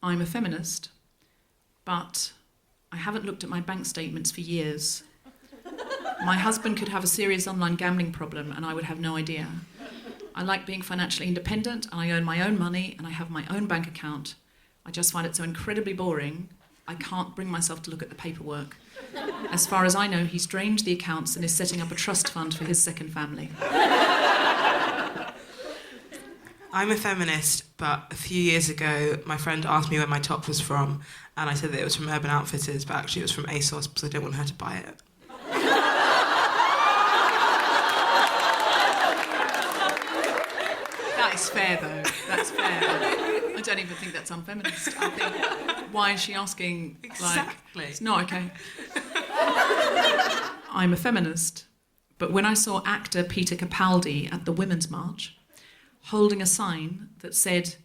I'm a feminist, but I haven't looked at my bank statements for years. My husband could have a serious online gambling problem and I would have no idea. I like being financially independent and I earn my own money and I have my own bank account. I just find it so incredibly boring, I can't bring myself to look at the paperwork. As far as I know, he's drained the accounts and is setting up a trust fund for his second family. I'm a feminist, but a few years ago, my friend asked me where my top was from, and I said that it was from Urban Outfitters, but actually it was from ASOS because I didn't want her to buy it. That is fair, though. That's fair. I don't even think that's unfeminist. I think, why is she asking? Exactly. It's not okay. I'm a feminist, but when I saw actor Peter Capaldi at the Women's March, holding a sign that said,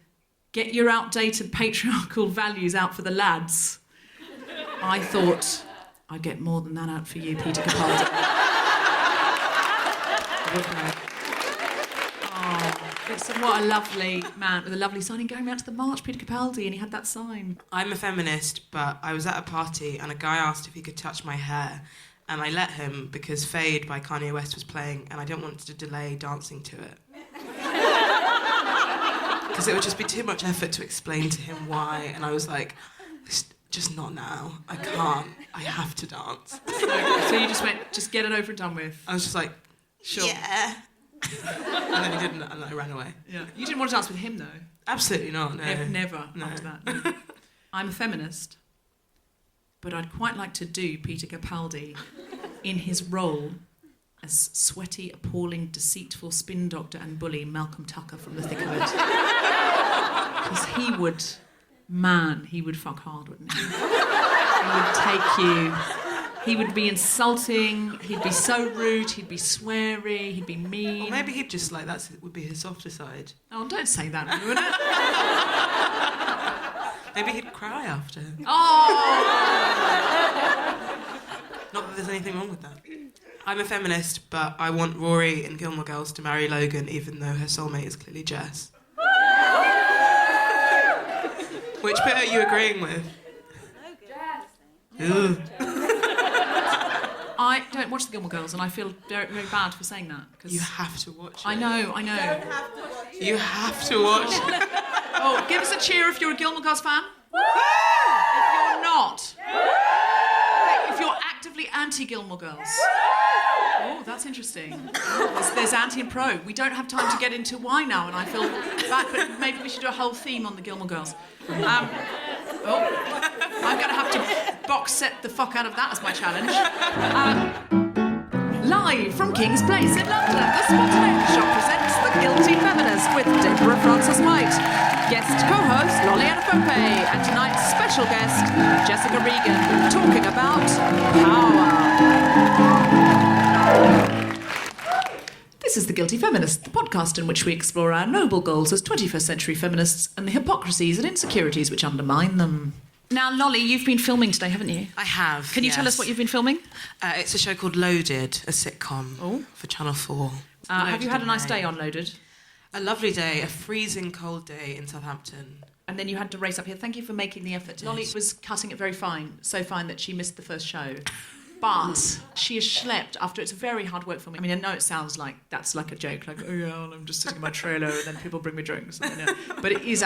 "Get your outdated patriarchal values out for the lads," I thought, I'd get more than that out for you, Peter Capaldi. What a lovely man with a lovely sign. Going out to the march, Peter Capaldi, and he had that sign. I'm a feminist, but I was at a party and a guy asked if he could touch my hair, and I let him because Fade by Kanye West was playing and I didn't want to delay dancing to it. Because it would just be too much effort to explain to him why, and I was like, just not now. I can't. I have to dance. So you just went, just get it over and done with. I was just like, sure. Yeah. And then he didn't, and I ran away. Yeah. You didn't want to dance with him, though? Absolutely not, no. Never after that. No. I'm a feminist, but I'd quite like to do Peter Capaldi in his role as sweaty, appalling, deceitful spin doctor and bully Malcolm Tucker from The Thick of It. Because he would fuck hard, wouldn't he? He would take you... He would be insulting, he'd be so rude, he'd be sweary, he'd be mean. Or maybe he'd just, that would be his softer side. Oh, don't say that, ruin it. Maybe he'd cry after. Oh! Not that there's anything wrong with that. I'm a feminist, but I want Rory in Gilmore Girls to marry Logan, even though her soulmate is clearly Jess. Which bit are you agreeing with? Logan. I don't watch the Gilmore Girls, and I feel very, very bad for saying that. Cause you have to watch it. I know. You have to watch it. Oh, give us a cheer if you're a Gilmore Girls fan. If you're not. If you're actively anti-Gilmore Girls. Oh, that's interesting. There's anti and pro. We don't have time to get into why now, and I feel bad, but maybe we should do a whole theme on the Gilmore Girls. I'm going to have to box set the fuck out of that as my challenge. Live from King's Place in London, the Spontaneity Shop presents The Guilty Feminist with Deborah Frances-White, guest co-host Lolly Adefope, and tonight's special guest Jessica Regan, talking about power. This is The Guilty Feminist, the podcast in which we explore our noble goals as 21st century feminists and the hypocrisies and insecurities which undermine them. Now, Lolly, you've been filming today, haven't you? I have. Can you tell us what you've been filming? It's a show called Loaded, a sitcom for Channel 4. Have you had a nice day on Loaded? A lovely day, a freezing cold day in Southampton. And then you had to race up here. Thank you for making the effort. Lolly was cutting it very fine, so fine that she missed the first show. But she has schlepped after it's very hard work for me. I mean, I know it sounds like that's like a joke, like, oh yeah, well, I'm just sitting in my trailer and then people bring me drinks. But it is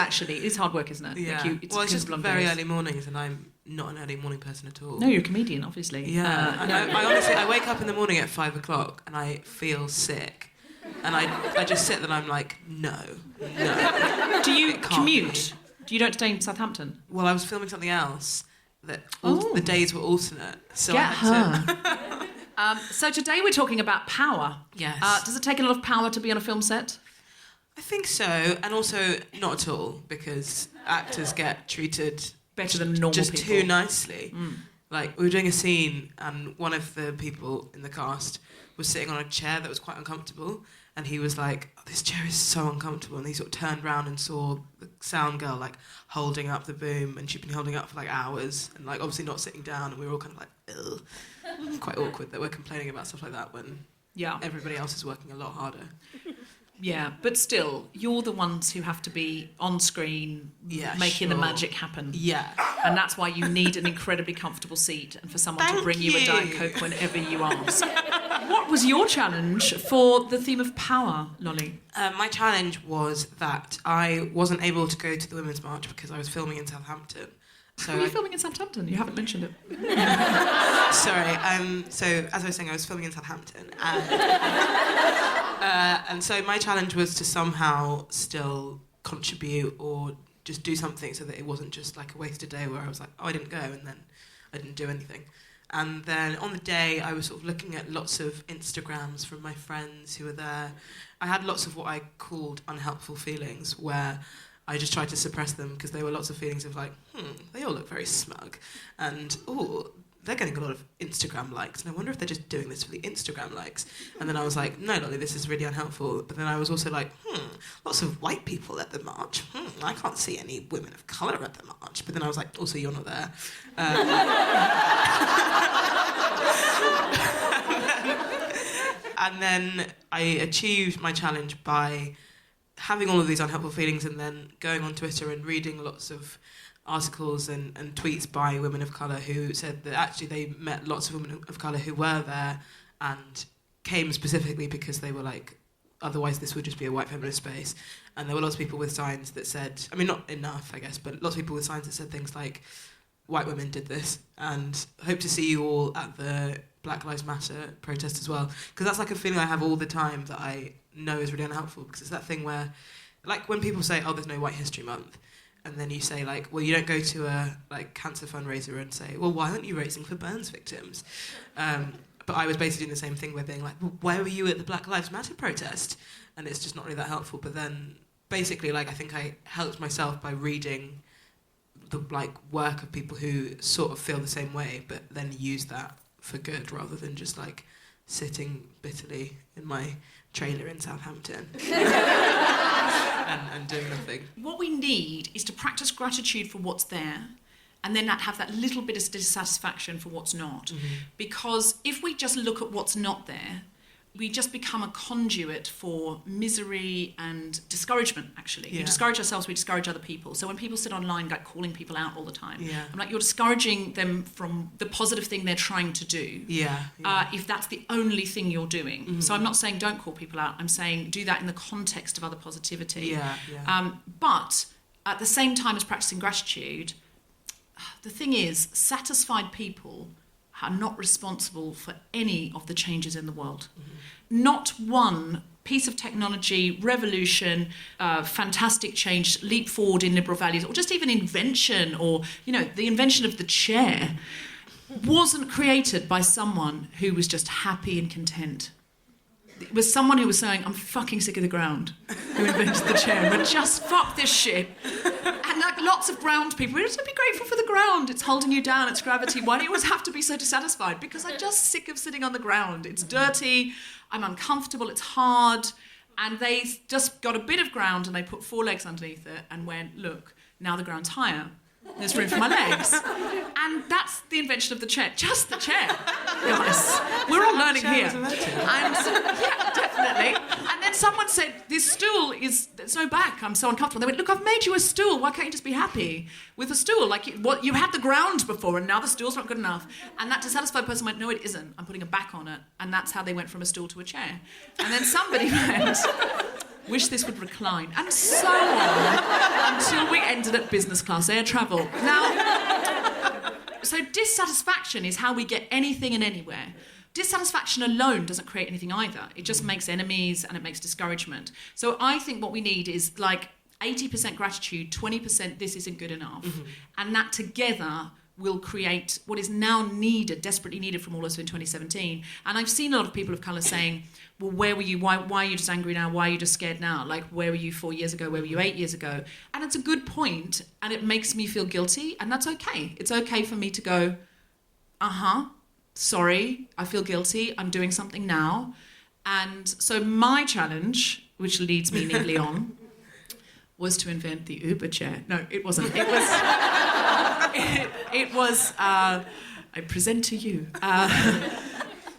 hard work, isn't it? Yeah. Like it's just very early mornings and I'm not an early morning person at all. No, you're a comedian, obviously. Yeah. I honestly, I wake up in the morning at 5 o'clock and I feel sick. And I just sit there and I'm like, no. Do you commute? You don't stay in Southampton? Well, I was filming something else. The days were alternate. So Get I had her. So today we're talking about power. Yes. Does it take a lot of power to be on a film set? I think so, and also not at all, because actors get treated better than normal just people. Too nicely. Like, we were doing a scene, and one of the people in the cast was sitting on a chair that was quite uncomfortable, and he was like, oh, this chair is so uncomfortable, and he sort of turned around and saw the sound girl, holding up the boom, and she'd been holding it up for, hours, and, obviously not sitting down, and we were all kind of like, ugh. Quite awkward that we're complaining about stuff like that when everybody else is working a lot harder. Yeah, but still, you're the ones who have to be on screen making the magic happen. Yeah. And that's why you need an incredibly comfortable seat and for someone to bring you a Diet Coke whenever you ask. What was your challenge for the theme of power, Lolly? My challenge was that I wasn't able to go to the Women's March because I was filming in Southampton. So Were you filming in Southampton? You haven't mentioned it. Sorry. So as I was saying, I was filming in Southampton, and so my challenge was to somehow still contribute or just do something so that it wasn't just like a wasted day where I was like, oh, I didn't go, and then I didn't do anything. And then on the day, I was sort of looking at lots of Instagrams from my friends who were there. I had lots of what I called unhelpful feelings, where I just tried to suppress them because there were lots of feelings of like, they all look very smug. And, they're getting a lot of Instagram likes. And I wonder if they're just doing this for the Instagram likes. And then I was like, no, Lolly, this is really unhelpful. But then I was also like, lots of white people at the march. I can't see any women of colour at the march. But then I was like, also, you're not there. And then I achieved my challenge by having all of these unhelpful feelings and then going on Twitter and reading lots of articles and tweets by women of colour who said that actually they met lots of women of colour who were there and came specifically because they were like, otherwise this would just be a white feminist space. And there were lots of people with signs that said, I mean, not enough, I guess, but lots of people with signs that said things like, white women did this, and hope to see you all at the Black Lives Matter protest as well. Because that's like a feeling I have all the time that I know is really unhelpful, because it's that thing where, like when people say, oh, there's no White History Month, and then you say, like, well, you don't go to a like cancer fundraiser and say, well, why aren't you raising for burns victims? But I was basically doing the same thing with being like, well, where were you at the Black Lives Matter protest? And it's just not really that helpful. But then basically, like, I think I helped myself by reading the like work of people who sort of feel the same way, but then use that for good rather than just like sitting bitterly in my trailer in Southampton and doing nothing. What we need is to practice gratitude for what's there and then have that little bit of dissatisfaction for what's not. Mm-hmm. Because if we just look at what's not there, we just become a conduit for misery and discouragement, actually. Yeah. We discourage ourselves, we discourage other people. So when people sit online, like calling people out all the time, I'm like, you're discouraging them from the positive thing they're trying to do. If that's the only thing you're doing. Mm-hmm. So I'm not saying don't call people out. I'm saying do that in the context of other positivity. But at the same time as practicing gratitude, the thing is, satisfied people are not responsible for any of the changes in the world. Mm-hmm. Not one piece of technology, revolution, fantastic change, leap forward in liberal values, or just even invention, or, you know, the invention of the chair wasn't created by someone who was just happy and content. It was someone who was saying, I'm fucking sick of the ground, who invented the chair, but just fuck this shit. And like lots of ground people, we just be grateful for the ground. It's holding you down, it's gravity. Why do you always have to be so dissatisfied? Because I'm just sick of sitting on the ground. It's dirty, I'm uncomfortable, it's hard. And they just got a bit of ground and they put 4 legs underneath it and went, look, now the ground's higher. There's room for my legs. And that's the invention of the chair. Just the chair. Guys, we're all learning here. And yeah, definitely. And then someone said, this stool there's no back, I'm so uncomfortable. They went, look, I've made you a stool. Why can't you just be happy with a stool? Like, you had the ground before and now the stool's not good enough. And that dissatisfied person went, no, it isn't. I'm putting a back on it. And that's how they went from a stool to a chair. And then somebody went, wish this would recline, and so on, until we ended at business class air travel. Now, so dissatisfaction is how we get anything and anywhere. Dissatisfaction alone doesn't create anything either. It just makes enemies and it makes discouragement. So I think what we need is like 80% gratitude, 20% this isn't good enough. Mm-hmm. And that together will create what is now needed, desperately needed from all of us in 2017. And I've seen a lot of people of colour saying, well, where were you? Why are you just angry now? Why are you just scared now? Like, where were you 4 years ago? Where were you 8 years ago? And it's a good point, and it makes me feel guilty, and that's okay. It's okay for me to go, sorry, I feel guilty, I'm doing something now. And so my challenge, which leads me neatly on, was to invent the Uber chair. No, it wasn't. It was... it was, I present to you,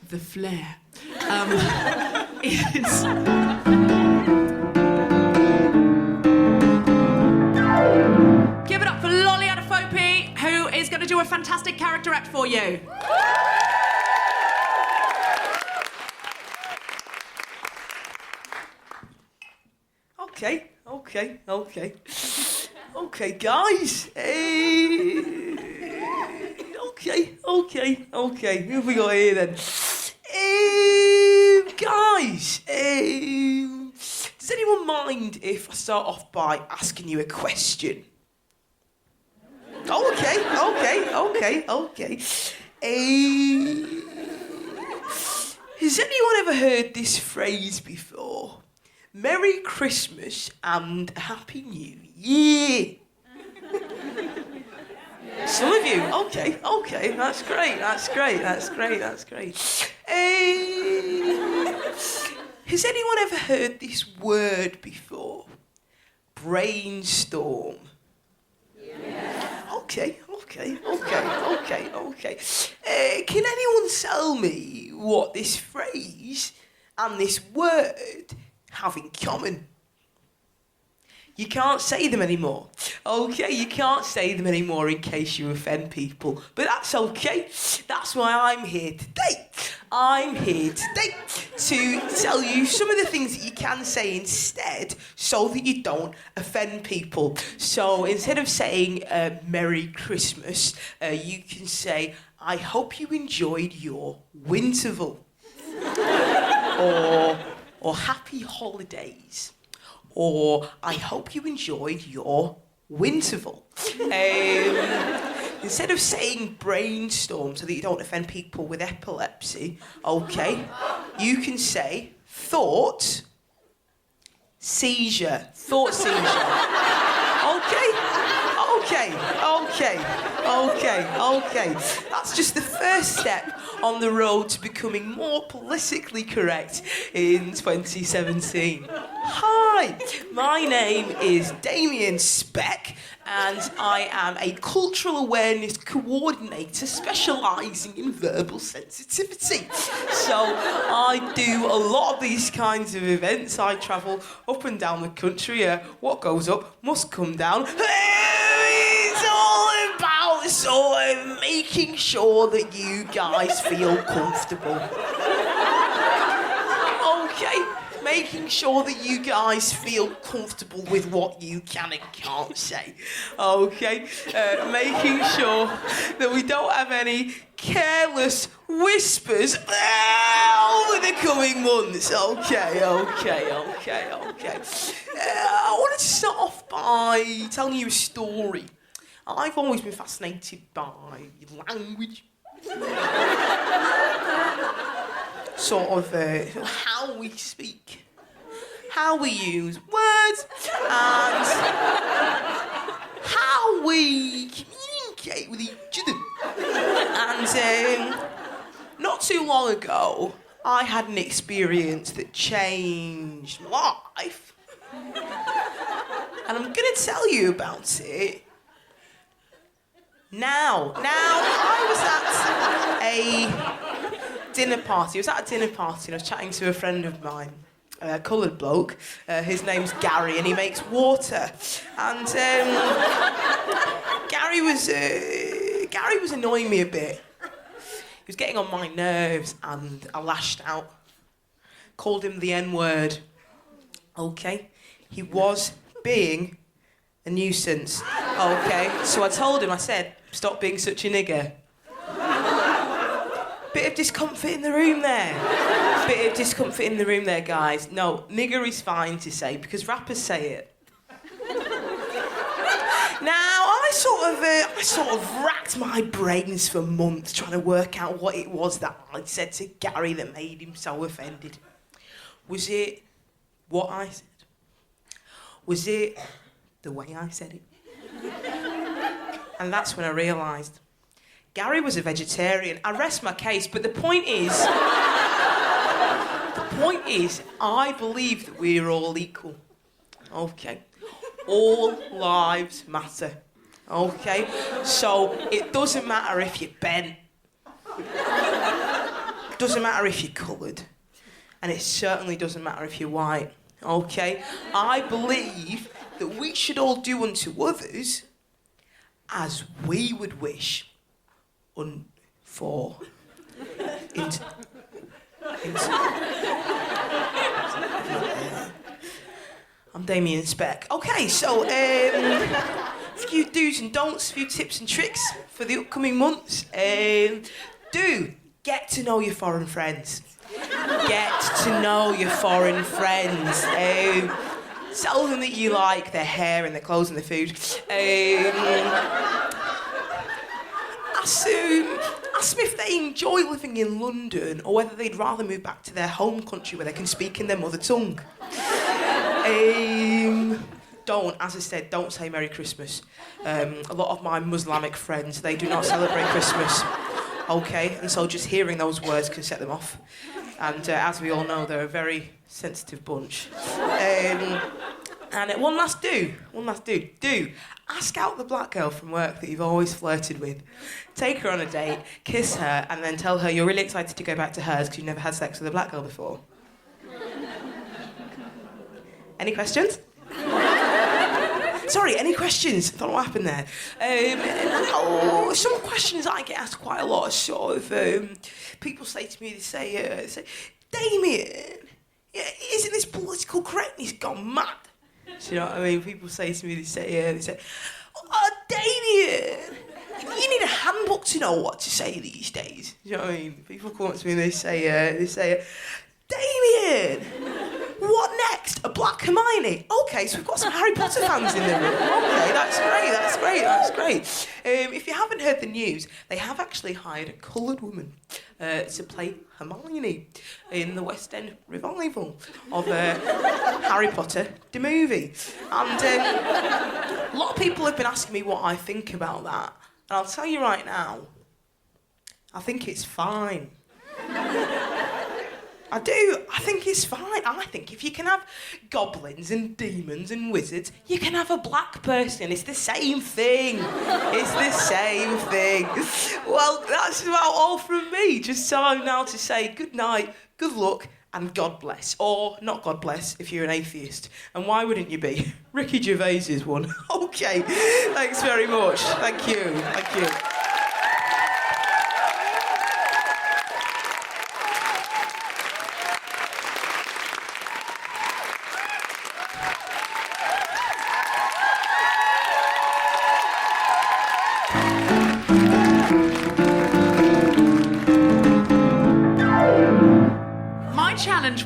the flair. It's Adefope, who is going to do a fantastic character act for you. Okay, guys. Okay. Who have we got here then? Guys, does anyone mind if I start off by asking you a question? Okay. Has anyone ever heard this phrase before? Merry Christmas and Happy New Year. Some of you, okay, that's great. Has anyone ever heard this word before? Brainstorm. Yeah. Okay. Can anyone tell me what this phrase and this word have in common? You can't say them anymore. Okay, you can't say them anymore in case you offend people. But that's okay. That's why I'm here today. I'm here today to tell you some of the things that you can say instead so that you don't offend people. So instead of saying Merry Christmas, you can say, I hope you enjoyed your winterval. or Happy Holidays. Or I hope you enjoyed your winterval. Instead of saying brainstorm so that you don't offend people with epilepsy, okay, you can say thought seizure. Thought seizure. Okay. That's just the first step on the road to becoming more politically correct in 2017. Hi, my name is Damien Speck, and I am a cultural awareness coordinator specialising in verbal sensitivity. So I do a lot of these kinds of events. I travel up and down the country. What goes up must come down. It's all about sort of making sure that you guys feel comfortable. Okay. Making sure that you guys feel comfortable with what you can and can't say. Okay? Making sure that we don't have any careless whispers over the coming months. Okay. I wanted to start off by telling you a story. I've always been fascinated by language. Sort of how we speak, how we use words, and how we communicate with each other. And not too long ago, I had an experience that changed my life. And I'm going to tell you about it now. I was at a dinner party. And I was chatting to a friend of mine, a coloured bloke. His name's Gary, and he makes water. And Gary was annoying me a bit. He was getting on my nerves, and I lashed out. Called him the N-word. Okay? He was being a nuisance. Okay? So I told him, I said, stop being such a nigger. Bit of discomfort in the room there. Guys. No, nigger is fine to say because rappers say it. Now, I sort of racked my brains for months trying to work out what it was that I'd said to Gary that made him so offended. Was it what I said? Was it the way I said it? And that's when I realised Gary was a vegetarian. I rest my case, but the point is, I believe that we're all equal. Okay? All lives matter. Okay? So it doesn't matter if you're bent. It doesn't matter if you're coloured. And it certainly doesn't matter if you're white. Okay? I believe that we should all do unto others as we would wish for. I'm Damien Speck. Okay, so a few do's and don'ts, a few tips and tricks for the upcoming months. Do get to know your foreign friends. Get to know your foreign friends. Tell them that you like their hair and their clothes and their food. Ask them if they enjoy living in London or whether they'd rather move back to their home country where they can speak in their mother tongue. As I said, don't say Merry Christmas. A lot of my Muslimic friends, they do not celebrate Christmas. Okay, and so just hearing those words can set them off. And as we all know, they're a very sensitive bunch. And one last do. Do ask out the black girl from work that you've always flirted with. Take her on a date, kiss her, and then tell her you're really excited to go back to hers because you've never had sex with a black girl before. Any questions? Sorry, any questions? I don't know what happened there. Some questions I get asked quite a lot are sort of, people say to me, they say, Damien, isn't this political correctness gone mad? Do you know what I mean? People say to me, they say, oh, Damien, you need a handbook to know what to say these days. Do you know what I mean? People come up to me and they say, Damien, what next? A black Hermione? Okay, so we've got some Harry Potter fans in the room. Okay, that's great. If you haven't heard the news, they have actually hired a coloured woman to play Hermione in the West End revival of Harry Potter, the movie. And a lot of people have been asking me what I think about that. And I'll tell you right now, I think it's fine. I do. I think it's fine. I think if you can have goblins and demons and wizards, you can have a black person. It's the same thing. Well, that's about all from me. Just time now to say good night, good luck, and God bless. Or not God bless if you're an atheist. And why wouldn't you be? Ricky Gervais is one. Okay. Thanks very much. Thank you.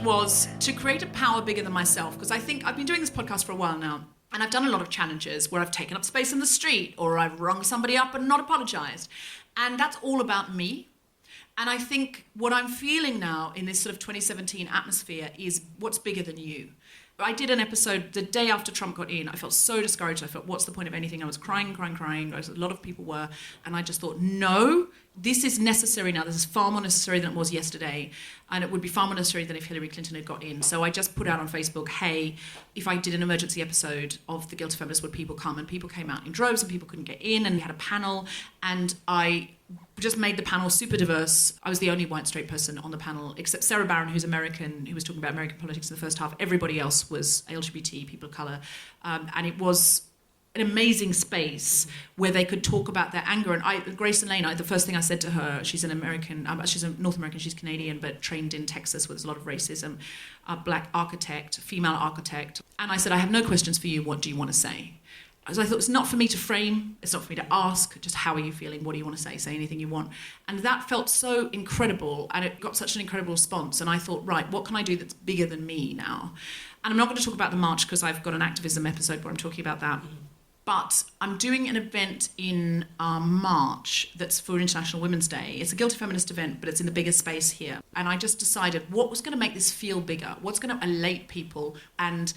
Was to create a power bigger than myself, because I think I've been doing this podcast for a while now, and I've done a lot of challenges where I've taken up space in the street or I've rung somebody up and not apologised, and that's all about me. And I think what I'm feeling now in this sort of 2017 atmosphere is what's bigger than you. I did an episode the day after Trump got in. I felt so discouraged. I felt, what's the point of anything? I was crying. As a lot of people were. And I just thought, no, this is necessary now. This is far more necessary than it was yesterday. And it would be far more necessary than if Hillary Clinton had got in. So I just put out on Facebook, hey, if I did an emergency episode of The Guilty Feminist, would people come? And people came out in droves and people couldn't get in. And we had a panel. And I just made the panel super diverse. I was the only white straight person on the panel, except Sarah Barron, who's American, who was talking about American politics in the first half. Everybody else was LGBT, people of colour. And it was an amazing space where they could talk about their anger. And Grace and Lane, the first thing I said to her, she's an American, she's a North American, she's Canadian, but trained in Texas where there's a lot of racism, a black architect, female architect. And I said, I have no questions for you. What do you want to say? So I thought, it's not for me to frame, it's not for me to ask, just how are you feeling, what do you want to say anything you want. And that felt so incredible, and it got such an incredible response, and I thought, right, what can I do that's bigger than me now? And I'm not going to talk about the march because I've got an activism episode where I'm talking about that, but I'm doing an event in March that's for International Women's Day. It's a Guilty Feminist event, but it's in the bigger space here. And I just decided what was going to make this feel bigger, what's going to elate people and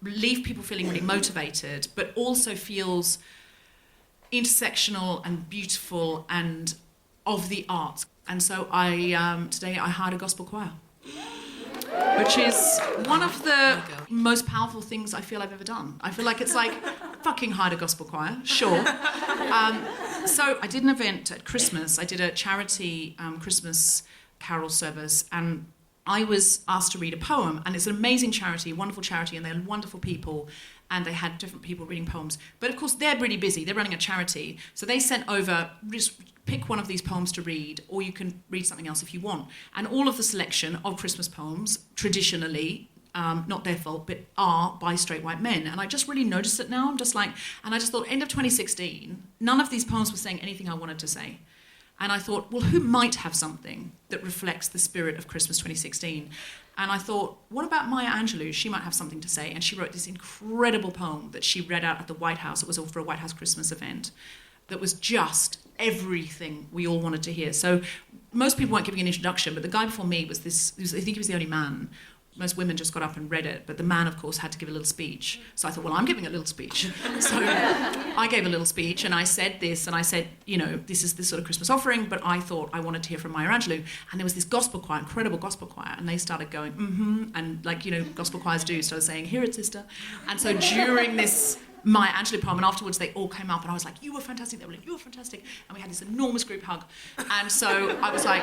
leave people feeling really motivated, but also feels intersectional and beautiful and of the arts. And so today I hired a gospel choir, which is one of the most powerful things I feel I've ever done. I feel like it's like, fucking hired a gospel choir, sure. So I did an event at Christmas. I did a charity Christmas carol service, and I was asked to read a poem, and it's an amazing charity, wonderful charity, and they're wonderful people. and they had different people reading poems. But of course, they're really busy. They're running a charity. So they sent over, just pick one of these poems to read, or you can read something else if you want. And all of the selection of Christmas poems, traditionally, not their fault, but are by straight white men. And I just really noticed it now. I'm just like, and I just thought, end of 2016, none of these poems were saying anything I wanted to say. And I thought, well, who might have something that reflects the spirit of Christmas 2016? And I thought, what about Maya Angelou? She might have something to say. And she wrote this incredible poem that she read out at the White House. It was all for a White House Christmas event. That was just everything we all wanted to hear. So most people weren't giving an introduction, but the guy before me was this, I think he was the only man. Most women just got up and read it, but the man, of course, had to give a little speech. So I thought, well, I'm giving a little speech. So I gave a little speech, and I said this, and I said, you know, this is this sort of Christmas offering, but I thought I wanted to hear from Maya Angelou. And there was this gospel choir, incredible gospel choir, and they started going, and like, you know, gospel choirs do, started saying, hear it, sister. And so during this Maya Angelou poem, and afterwards they all came up, and I was like, you were fantastic, they were like, you were fantastic. And we had this enormous group hug. And so I was like,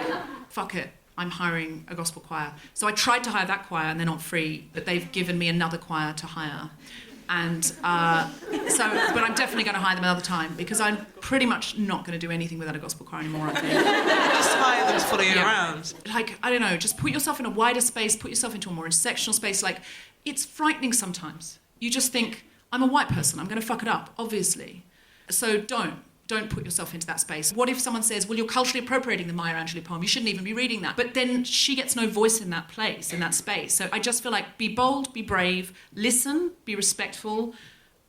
fuck it. I'm hiring a gospel choir. So I tried to hire that choir, and they're not free, but they've given me another choir to hire. And but I'm definitely going to hire them another time, because I'm pretty much not going to do anything without a gospel choir anymore, I think. Just hire them to follow you around. Like, I don't know, just put yourself in a wider space, put yourself into a more intersectional space. Like, it's frightening sometimes. You just think, I'm a white person, I'm going to fuck it up, obviously. So don't put yourself into that space. What if someone says, well, you're culturally appropriating the Maya Angelou poem, you shouldn't even be reading that. But then she gets no voice in that place, in that space. So I just feel like, be bold, be brave, listen, be respectful,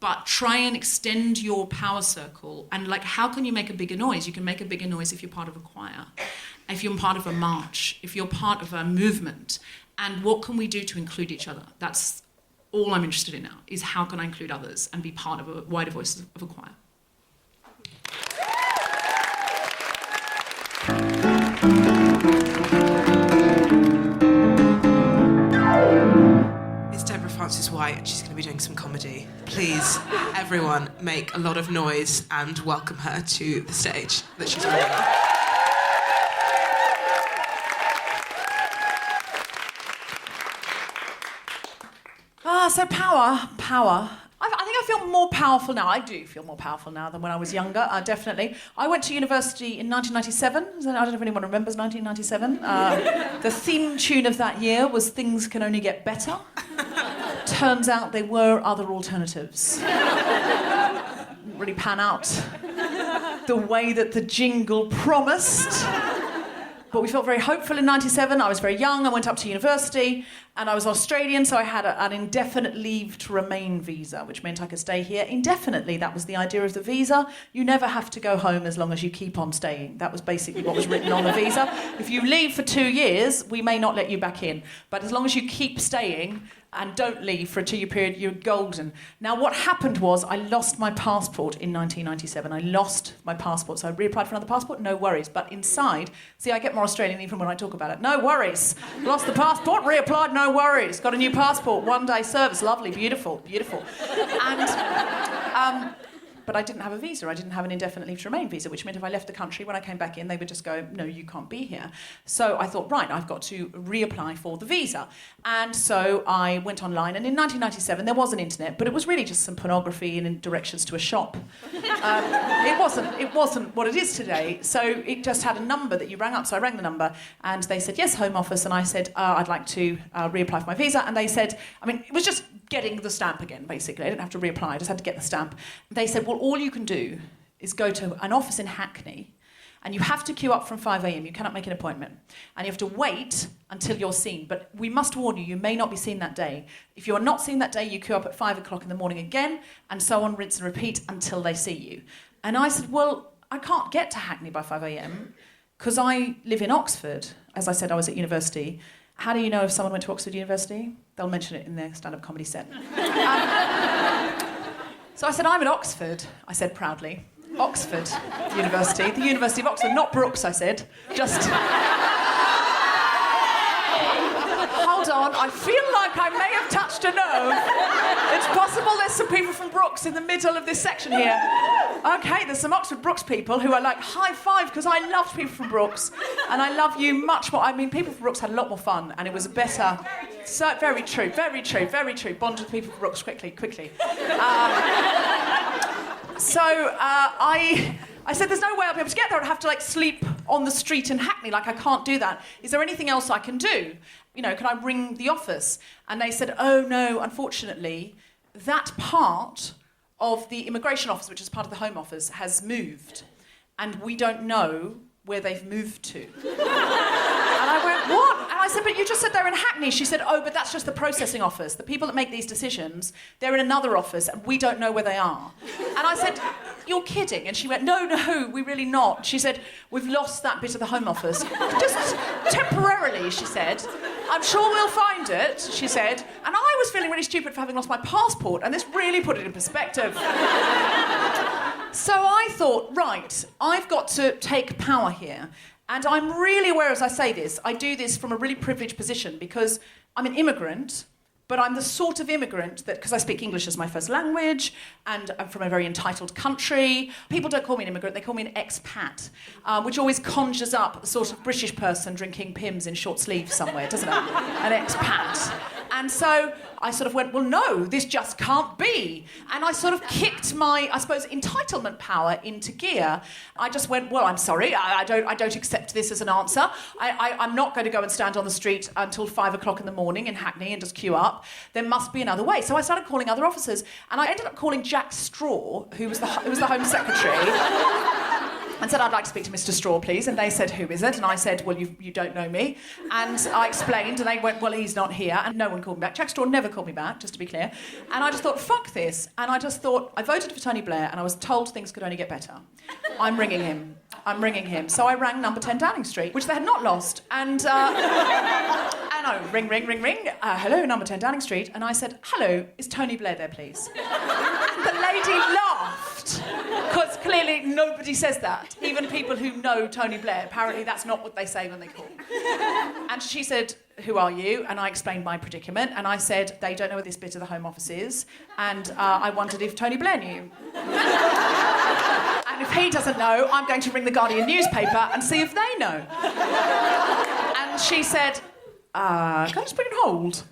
but try and extend your power circle. And like, how can you make a bigger noise? You can make a bigger noise if you're part of a choir, if you're part of a march, if you're part of a movement. And what can we do to include each other? That's all I'm interested in now, is how can I include others and be part of a wider voice of a choir. It's Deborah Frances-White, and she's going to be doing some comedy. Please, everyone, make a lot of noise and welcome her to the stage that she's running on. So power. I think I feel more powerful now. I do feel more powerful now than when I was younger, definitely. I went to university in 1997. I don't know if anyone remembers 1997. The theme tune of that year was Things Can Only Get Better. Turns out there were other alternatives. Didn't really pan out the way that the jingle promised. But we felt very hopeful in 97. I was very young. I went up to university, and I was Australian, so I had an indefinite leave to remain visa, which meant I could stay here indefinitely. That was the idea of the visa. You never have to go home as long as you keep on staying. That was basically what was written on the visa. If you leave for 2 years, we may not let you back in. But as long as you keep staying and don't leave for a 2-year period, you're golden. Now, what happened was I lost my passport in 1997. I lost my passport, so I reapplied for another passport, no worries. But inside, see, I get more Australian even when I talk about it. No worries. Lost the passport, reapplied, no worries. Got a new passport, 1-day service, lovely, beautiful. And, but I didn't have a visa. I didn't have an indefinite leave to remain visa, which meant if I left the country, when I came back in, they would just go, no, you can't be here. So I thought, right, I've got to reapply for the visa. And so I went online, and in 1997, there was an internet, but it was really just some pornography and directions to a shop. It wasn't what it is today. So it just had a number that you rang up. So I rang the number, and they said, yes, Home Office. And I said, I'd like to reapply for my visa. And they said, it was just getting the stamp again, basically. I didn't have to reapply. I just had to get the stamp. They said, well, all you can do is go to an office in Hackney, and you have to queue up from 5 a.m. You cannot make an appointment. And you have to wait until you're seen. But we must warn you, you may not be seen that day. If you are not seen that day, you queue up at 5 o'clock in the morning again, and so on, rinse and repeat until they see you. And I said, well, I can't get to Hackney by 5 a.m. because I live in Oxford. As I said, I was at university. How do you know if someone went to Oxford University? They'll mention it in their stand-up comedy set. So I said, I'm at Oxford, I said proudly. Oxford University, the University of Oxford, not Brooks, I said. Just... Hold on, I feel like I may have touched a nerve. It's possible there's some people from Brooks in the middle of this section here. Okay, there's some Oxford Brookes people who are like, high five, because I loved people from Brookes, and I love you much more. I mean, people from Brookes had a lot more fun, and it was a better... So, very true. Bond with people from Brookes quickly. I said, there's no way I'll be able to get there. I'd have to, like, sleep on the street in Hackney. Like, I can't do that. Is there anything else I can do? You know, can I ring the office? And they said, oh, no, unfortunately, that part of the immigration office, which is part of the Home Office, has moved. And we don't know where they've moved to. And I went, what? And I said, but you just said they're in Hackney. She said, oh, but that's just the processing office. The people that make these decisions, they're in another office, and we don't know where they are. And I said, you're kidding. And she went, no, we're really not. She said, we've lost that bit of the Home Office. Just temporarily, she said. I'm sure we'll find it, she said. And I was feeling really stupid for having lost my passport, and this really put it in perspective. So I thought, right, I've got to take power here. And I'm really aware as I say this, I do this from a really privileged position because I'm an immigrant, but I'm the sort of immigrant that, because I speak English as my first language, and I'm from a very entitled country, people don't call me an immigrant, they call me an expat, which always conjures up a sort of British person drinking Pimm's in short sleeves somewhere, doesn't it? An expat. And so I sort of went, well, no, this just can't be. And I sort of kicked my, I suppose, entitlement power into gear. I just went, well, I'm sorry, I don't accept this as an answer. I'm not going to go and stand on the street until 5 o'clock in the morning in Hackney and just queue up. There must be another way. So I started calling other officers, and I ended up calling Jack Straw, who was the Home Secretary, and said, I'd like to speak to Mr. Straw, please. And they said, who is it? And I said, well, you don't know me. And I explained, and they went, well, he's not here. And no one called me back. Jack Straw never called me back, just to be clear. And I just thought, fuck this. And I just thought, I voted for Tony Blair, and I was told things could only get better. I'm ringing him. So I rang number 10 Downing Street, which they had not lost. And I ring. Hello, number 10 Downing Street. And I said, hello, is Tony Blair there, please? And the lady laughed, because clearly nobody says that. Even people who know Tony Blair, apparently that's not what they say when they call. And she said, who are you? And I explained my predicament, and I said, they don't know where this bit of the Home Office is, and I wondered if Tony Blair knew. And if he doesn't know, I'm going to ring the Guardian newspaper and see if they know. And she said, can I just put it on hold?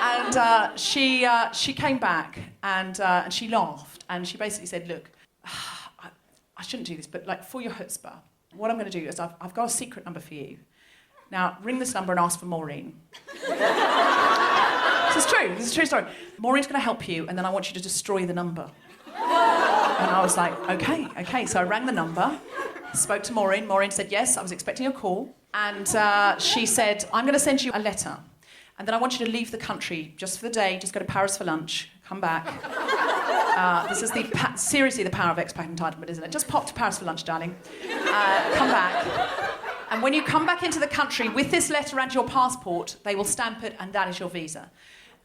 And she came back, and she laughed, and she basically said, look, I shouldn't do this, but like for your chutzpah, what I'm going to do is I've got a secret number for you. Now, ring this number and ask for Maureen. This is true. This is a true story. Maureen's going to help you, and then I want you to destroy the number. And I was like, okay. So I rang the number, spoke to Maureen. Maureen said, yes, I was expecting a call. And she said, I'm going to send you a letter. And then I want you to leave the country just for the day, just go to Paris for lunch, come back. This is seriously the power of expat entitlement, isn't it? Just pop to Paris for lunch, darling. Come back. And when you come back into the country with this letter and your passport, they will stamp it, and that is your visa.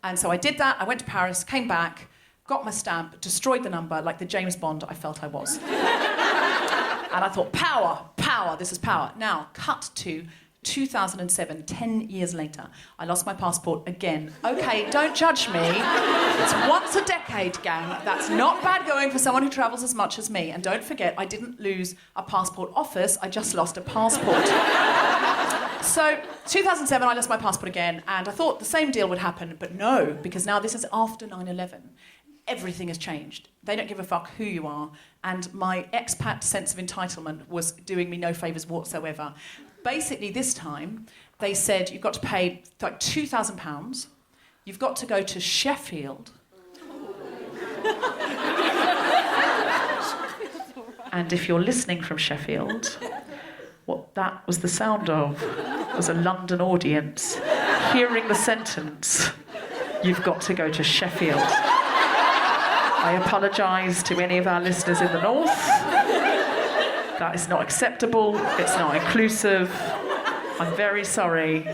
And so I did that. I went to Paris, came back, got my stamp, destroyed the number like the James Bond I felt I was. And I thought, power, this is power. Now, cut to 2007, 10 years later. I lost my passport again. Okay, don't judge me. It's once a decade, gang. That's not bad going for someone who travels as much as me. And don't forget, I didn't lose a passport office, I just lost a passport. So, 2007, I lost my passport again, and I thought the same deal would happen, but no, because now this is after 9/11. Everything has changed. They don't give a fuck who you are, and my expat sense of entitlement was doing me no favours whatsoever. Basically, this time, they said you've got to pay like £2,000, you've got to go to Sheffield, and if you're listening from Sheffield, what that was the sound of was a London audience hearing the sentence, you've got to go to Sheffield. I apologise to any of our listeners in the north. That is not acceptable, it's not inclusive. I'm very sorry.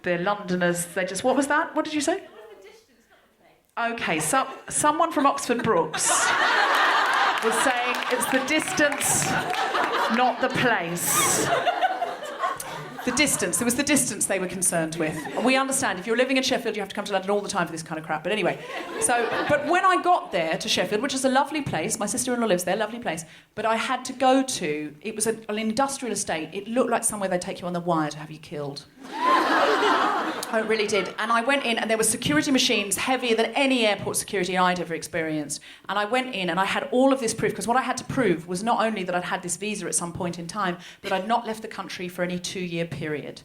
The Londoners, they just... What was that? What did you say? Okay, so someone from Oxford Brookes was saying it's the distance, not the place. The distance. It was the distance they were concerned with. And we understand, if you're living in Sheffield, you have to come to London all the time for this kind of crap. But anyway, but when I got there to Sheffield, which is a lovely place, my sister-in-law lives there, lovely place, but I had to go to, it was an industrial estate. It looked like somewhere they'd take you on the wire to have you killed. Oh, it really did. And I went in, and there were security machines heavier than any airport security I'd ever experienced. And I went in, and I had all of this proof, because what I had to prove was not only that I'd had this visa at some point in time, but I'd not left the country for any 2-year period.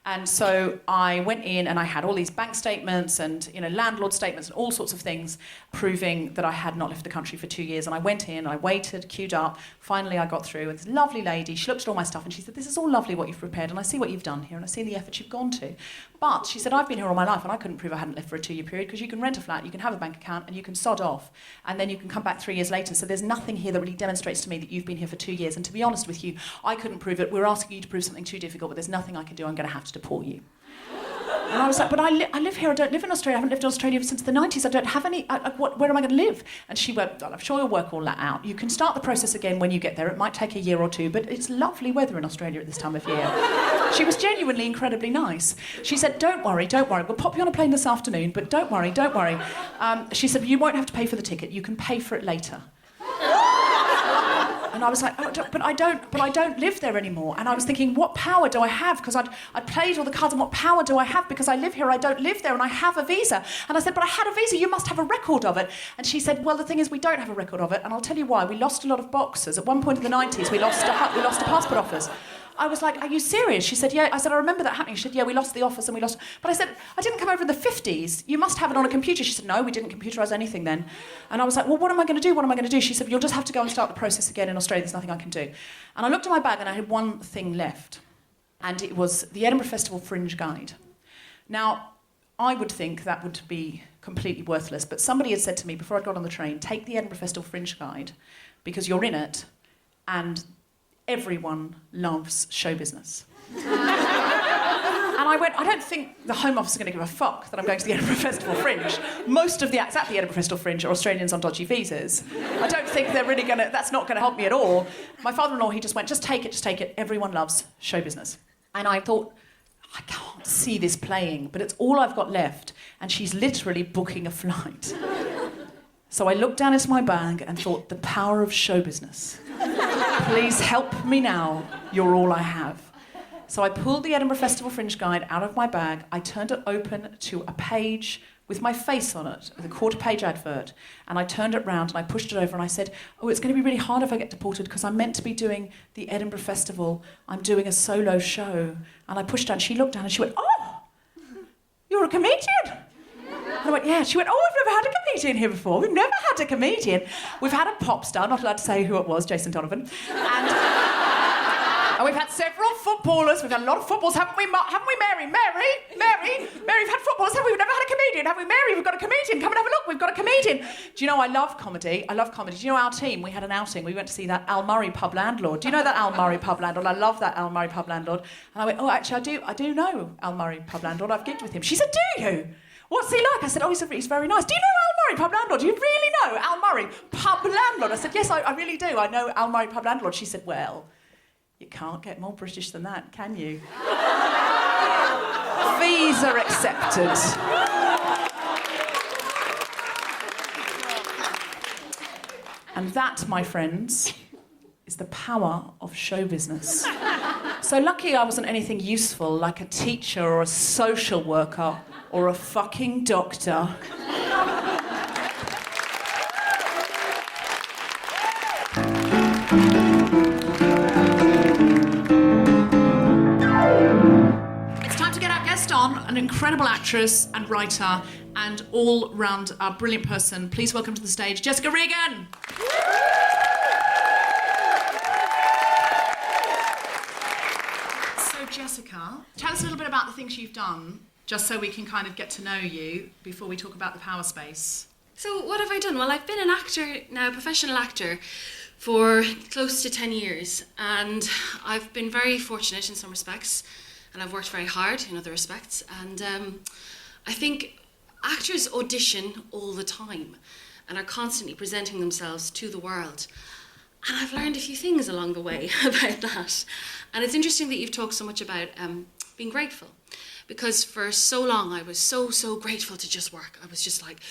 And so I went in and I had all these bank statements and landlord statements and all sorts of things proving that I had not left the country for 2 years. And I went in, I waited, queued up. Finally, I got through. And this lovely lady, she looked at all my stuff and she said, "This is all lovely what you've prepared, and I see what you've done here, and I see the effort you've gone to. But," she said, "I've been here all my life and I couldn't prove I hadn't left for a 2-year period, because you can rent a flat, you can have a bank account, and you can sod off. And then you can come back 3 years later. So there's nothing here that really demonstrates to me that you've been here for 2 years. And to be honest with you, I couldn't prove it. We're asking you to prove something too difficult, but there's nothing I can do. I'm going to have to deport you." And I was like, "But I live here, I don't live in Australia, I haven't lived in Australia since the 90s, I don't have any, where am I going to live?" And she went, "Well, I'm sure you'll work all that out. You can start the process again when you get there. It might take a year or two, but it's lovely weather in Australia at this time of year." She was genuinely incredibly nice. She said, don't worry, we'll pop you on a plane this afternoon, but don't worry. She said, "You won't have to pay for the ticket, you can pay for it later." And I was like, but I don't live there anymore. And I was thinking, what power do I have? Because I'd played all the cards, and what power do I have? Because I live here, I don't live there, and I have a visa. And I said, "But I had a visa, you must have a record of it." And she said, "Well, the thing is, we don't have a record of it, and I'll tell you why. We lost a lot of boxers. At one point in the 90s, we lost a passport office." I was like, "Are you serious?" She said, "Yeah." I said, "I remember that happening." She said, "Yeah, we lost the office and we lost..." But I said, "I didn't come over in the 50s. You must have it on a computer." She said, "No, we didn't computerise anything then." And I was like, "Well, what am I going to do? She said, "You'll just have to go and start the process again in Australia. There's nothing I can do." And I looked at my bag and I had one thing left. And it was the Edinburgh Festival Fringe Guide. Now, I would think that would be completely worthless, but somebody had said to me before I got on the train, "Take the Edinburgh Festival Fringe Guide, because you're in it, and everyone loves show business." And I went, "I don't think the Home Office is going to give a fuck that I'm going to the Edinburgh Festival Fringe. Most of the acts at the Edinburgh Festival Fringe are Australians on dodgy visas. I don't think they're really going to... That's not going to help me at all." My father-in-law, he just went, just take it. Everyone loves show business." And I thought, I can't see this playing, but it's all I've got left, and she's literally booking a flight. So I looked down into my bag and thought, the power of show business. Please help me now, you're all I have. So I pulled the Edinburgh Festival Fringe Guide out of my bag, I turned it open to a page with my face on it, with a quarter-page advert, and I turned it round and I pushed it over and I said, "Oh, it's going to be really hard if I get deported, because I'm meant to be doing the Edinburgh Festival. I'm doing a solo show." And I pushed down, she looked down and she went, "Oh, you're a comedian?" And I went, "Yeah." She went, "Oh, we've never had a comedian here before. We've never had a comedian. We've had a pop star," not allowed to say who it was, Jason Donovan, and we've had several footballers. We've had a lot of footballs, haven't we, Mary? Mary, we've had footballers, haven't we? We've never had a comedian, have we, Mary? We've got a comedian. Come and have a look. We've got a comedian. Do you know, I love comedy. Do you know our team? We had an outing. We went to see that Al Murray pub landlord. Do you know that Al Murray pub landlord? I love that Al Murray pub landlord. And I went, "Oh, actually, I do know Al Murray pub landlord. I've gigged with him." She said, "Do you? What's he like?" I said, "Oh, he's very nice." "Do you know Al Murray pub landlord? Do you really know Al Murray pub landlord?" I said, "Yes, I really do. I know Al Murray pub landlord." She said, "Well, you can't get more British than that, can you?" Visa accepted. And that, my friends, is the power of show business. So lucky I wasn't anything useful, like a teacher or a social worker or a fucking doctor. An incredible actress and writer and all-round brilliant person. Please welcome to the stage Jessica Regan. So Jessica, tell us a little bit about the things you've done, just so we can kind of get to know you before we talk about the power space. So what have I done? Well, I've been an actor now, a professional actor, for close to 10 years, and I've been very fortunate in some respects. And I've worked very hard in other respects. And I think actors audition all the time and are constantly presenting themselves to the world. And I've learned a few things along the way about that. And it's interesting that you've talked so much about being grateful. Because for so long I was so grateful to just work. I was just like,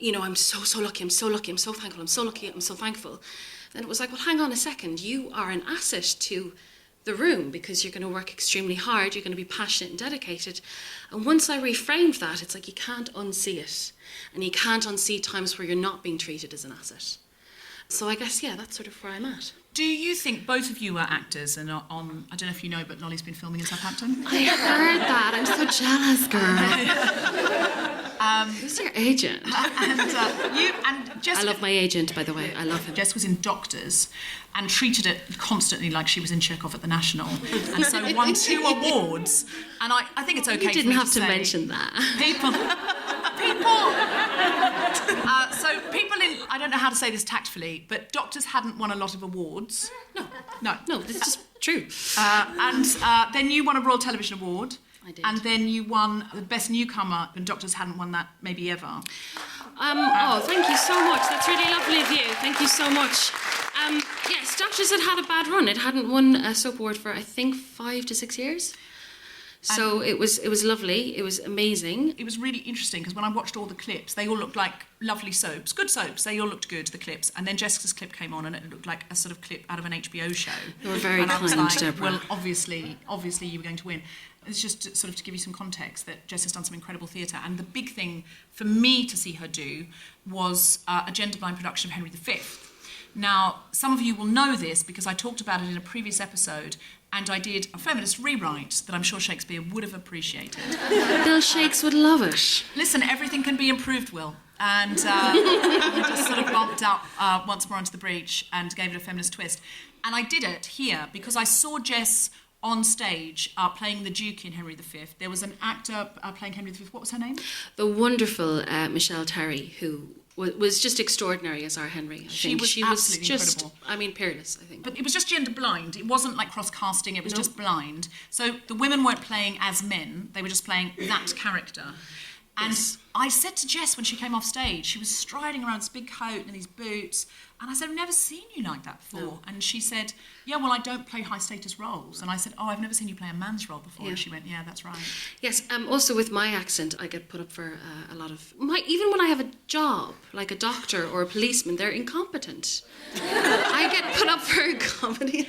I'm so lucky, I'm so lucky, I'm so thankful, I'm so lucky, I'm so thankful. Then it was like, well, hang on a second, you are an asset to the room because you're going to work extremely hard, you're going to be passionate and dedicated. And once I reframed that, it's like you can't unsee it. And you can't unsee times where you're not being treated as an asset. So I guess, that's sort of where I'm at. Do you think both of you are actors and are on, I don't know if you know, but Lolly's been filming in Southampton? I heard that. I'm so jealous, girl. Who's your agent? And Jessica, I love my agent, by the way. I love him. Jess was in Doctors and treated it constantly like she was in Chekhov at the National. And so won 2 awards. And I think it's okay You didn't for me have to say, mention that. So people in, I don't know how to say this tactfully, but Doctors hadn't won a lot of awards. No, this is just true. And then you won a Royal Television Award. I did. And then you won the Best Newcomer, and Doctors hadn't won that maybe ever. Thank you so much. That's really lovely of you. Thank you so much. Yes, Doctors had a bad run. It hadn't won a soap award for, I think, 5 to 6 years. So it was lovely. It was amazing. It was really interesting because when I watched all the clips, they all looked like lovely soaps, good soaps. They all looked good, the clips. And then Jessica's clip came on and it looked like a sort of clip out of an HBO show. You were very and I was kind, like, Deborah. well, obviously you were going to win. It's just sort of to give you some context that Jess has done some incredible theatre. And the big thing for me to see her do was a gender-blind production of Henry V. Now, some of you will know this because I talked about it in a previous episode, and I did a feminist rewrite that I'm sure Shakespeare would have appreciated. Bill Shakes would love it. Listen, everything can be improved, Will. And I just sort of bumped up once more onto the breach and gave it a feminist twist. And I did it here because I saw Jess on stage playing the Duke in Henry V. There was an actor playing Henry V. What was her name? The wonderful Michelle Terry, who was just extraordinary as our Henry. I think She was absolutely just, incredible. peerless, I think. But it was just gender blind. It wasn't like cross-casting, it was just blind. So the women weren't playing as men, they were just playing that character. And I said to Jess when she came off stage, she was striding around this big coat and these boots, and I said, I've never seen you like that before. No. And she said, yeah, well, I don't play high-status roles. And I said, oh, I've never seen you play a man's role before. And she went, yeah, that's right. Yes, also with my accent, I get put up for a lot of... even when I have a job, like a doctor or a policeman, they're incompetent. I get put up for comedy.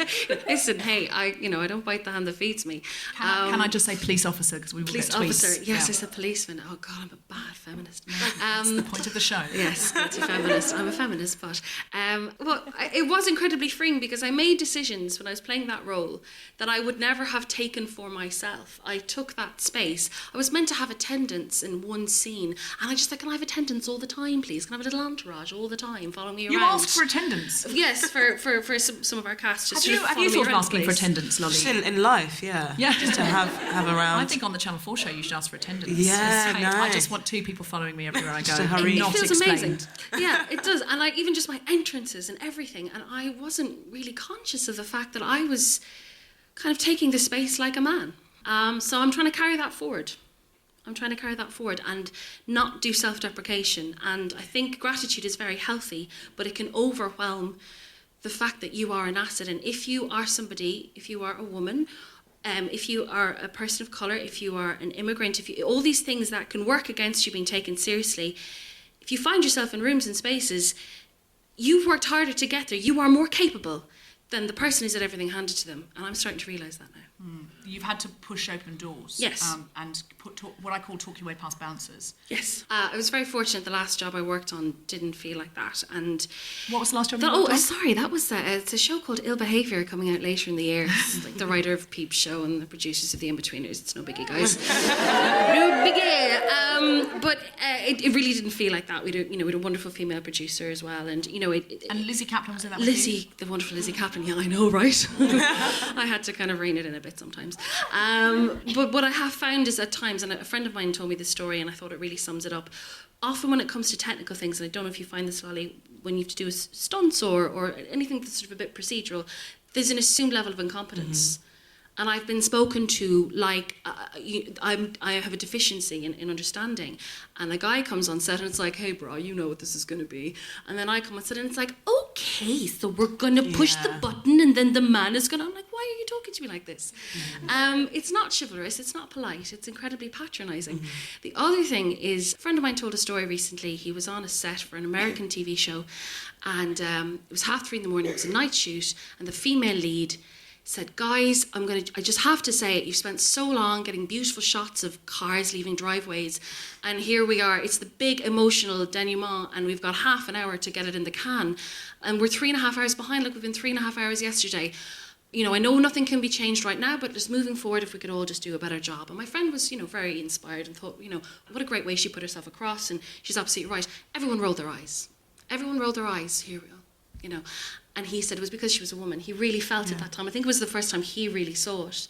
Listen, hey, I don't bite the hand that feeds me. Can I just say police officer, because we will get tweets. Police officer, yes, I said policeman. Oh, God, I'm a bad feminist. That's the point of the show. Yes, guilty feminist. I'm a feminist, but... it was incredibly freeing because I made decisions when I was playing that role that I would never have taken for myself. I took that space. I was meant to have attendance in one scene, and I just said, can I have attendance all the time, please? Can I have a little entourage all the time following me around? You asked for attendance? Yes, for some of our cast. Just Have you thought of asking for attendance, Lolly? Just in life, yeah. Just to have around. I think on the Channel 4 show you should ask for attendance. Yeah, Just, nice. I just want 2 people following me everywhere I go. Just to hurry. Not It feels explained. amazing. Yeah, it does. And even just my entrances and everything. And I wasn't really conscious of the fact that I was kind of taking the space like a man. So I'm trying to carry that forward. And not do self-deprecation. And I think gratitude is very healthy, but it can overwhelm the fact that you are an asset. And if you are somebody, if you are a woman, if you are a person of colour, if you are an immigrant, all these things that can work against you being taken seriously, if you find yourself in rooms and spaces, you've worked harder to get there. You are more capable than the person who's had everything handed to them. And I'm starting to realise that now. You've had to push open doors. Yes. And what I call talk your way past bouncers. Yes. I was very fortunate the last job I worked on didn't feel like that. And what was the last job you worked on? Sorry, that was it's a show called Ill Behaviour coming out later in the year. It's like the writer of Peep Show and the producers of The In-Betweeners. It's no biggie, guys. No biggie. But it really didn't feel like that. We had a wonderful female producer as well. And, and Lizzie Kaplan was in that with Lizzie, the wonderful Lizzie Kaplan. Yeah, I know, right? I had to kind of rein it in a bit sometimes. But what I have found is at times, and a friend of mine told me this story and I thought it really sums it up, often when it comes to technical things, and I don't know if you find this, Lolly, when you have to do stunts or anything that's sort of a bit procedural, there's an assumed level of incompetence. And I've been spoken to like I have a deficiency in understanding. And a guy comes on set and it's like, hey, bro, you know what this is going to be. And then I come on set and it's like, okay, so we're going to push the button and then the man is going to... I'm like, why are you talking to me like this? It's not chivalrous, it's not polite, it's incredibly patronising. The other thing is, a friend of mine told a story recently. He was on a set for an American TV show and it was 3:30 in the morning, it was a night shoot, and the female lead said, guys, I just have to say it, you've spent so long getting beautiful shots of cars leaving driveways, and here we are, it's the big emotional denouement, and we've got half an hour to get it in the can, and we're 3.5 hours behind, like we've been 3.5 hours yesterday. You know, I know nothing can be changed right now, but just moving forward, if we could all just do a better job. And my friend was, very inspired and thought, what a great way she put herself across, and she's absolutely right. Everyone rolled their eyes. Here we go, And he said it was because she was a woman. He really felt it that time. I think it was the first time he really saw it.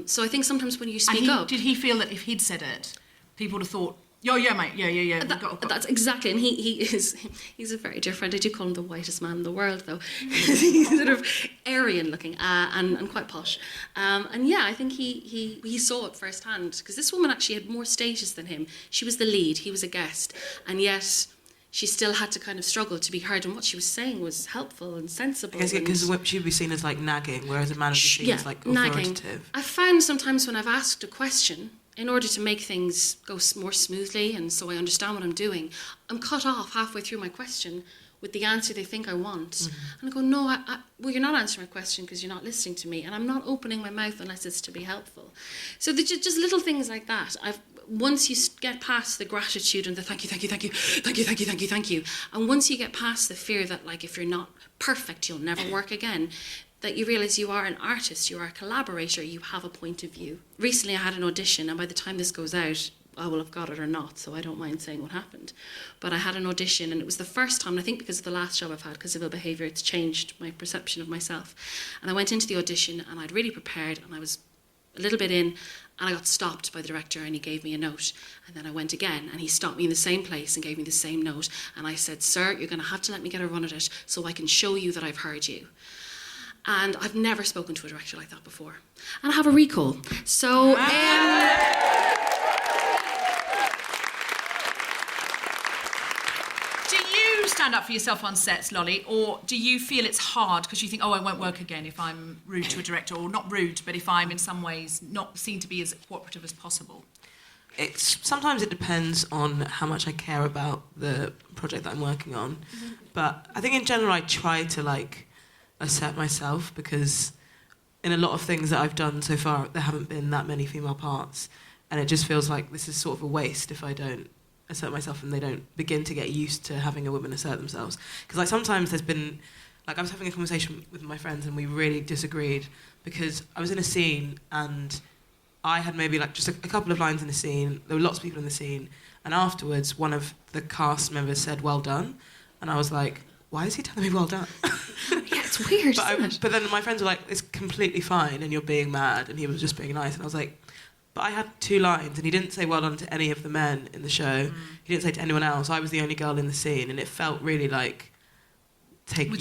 So I think sometimes when you speak up... Did he feel that if he'd said it, people would have thought, yeah, mate, yeah. That's exactly, and he's a very dear friend. I do call him the whitest man in the world, though. He's sort of Aryan looking and quite posh. And yeah, I think he saw it firsthand, because this woman actually had more status than him. She was the lead, he was a guest, and yet... she still had to kind of struggle to be heard, and what she was saying was helpful and sensible. I guess because she would be seen as like nagging, whereas a man would be seen as like authoritative. Nagging. I've found sometimes when I've asked a question, in order to make things go more smoothly and so I understand what I'm doing, I'm cut off halfway through my question with the answer they think I want. And I go, no, well, you're not answering my question because you're not listening to me, and I'm not opening my mouth unless it's to be helpful. So just little things like that. Once you get past the gratitude and the thank you, and once you get past the fear that, like, if you're not perfect, you'll never work again, that you realise you are an artist, you are a collaborator, you have a point of view. Recently I had an audition, and by the time this goes out, I will have got it or not, so I don't mind saying what happened. But I had an audition, and it was the first time, and I think because of the last job I've had, because of ill behaviour, it's changed my perception of myself. And I went into the audition, and I'd really prepared, and I was a little bit in, and I got stopped by the director, and he gave me a note. And then I went again, and he stopped me in the same place and gave me the same note. And I said, sir, you're going to have to let me get a run at it so I can show you that I've heard you. And I've never spoken to a director like that before. And I have a recall. So... stand up for yourself on sets, Lolly, or do you feel it's hard because you think, I won't work again if I'm rude to a director, or not rude, but if I'm in some ways not seen to be as cooperative as possible? Sometimes it depends on how much I care about the project that I'm working on. But I think in general I try to assert myself, because in a lot of things that I've done so far there haven't been that many female parts, and it just feels like this is sort of a waste if I don't assert myself and they don't begin to get used to having a woman assert themselves. Because sometimes there's been, I was having a conversation with my friends and we really disagreed, because I was in a scene and I had maybe just a couple of lines in the scene, there were lots of people in the scene, and afterwards one of the cast members said, well done, and I was like, why is he telling me well done? Yeah, it's weird, but then my friends were like, it's completely fine and you're being mad, and he was just being nice, and I was like, but I had 2 lines, and he didn't say well done to any of the men in the show. He didn't say to anyone else. I was the only girl in the scene, and it felt really Would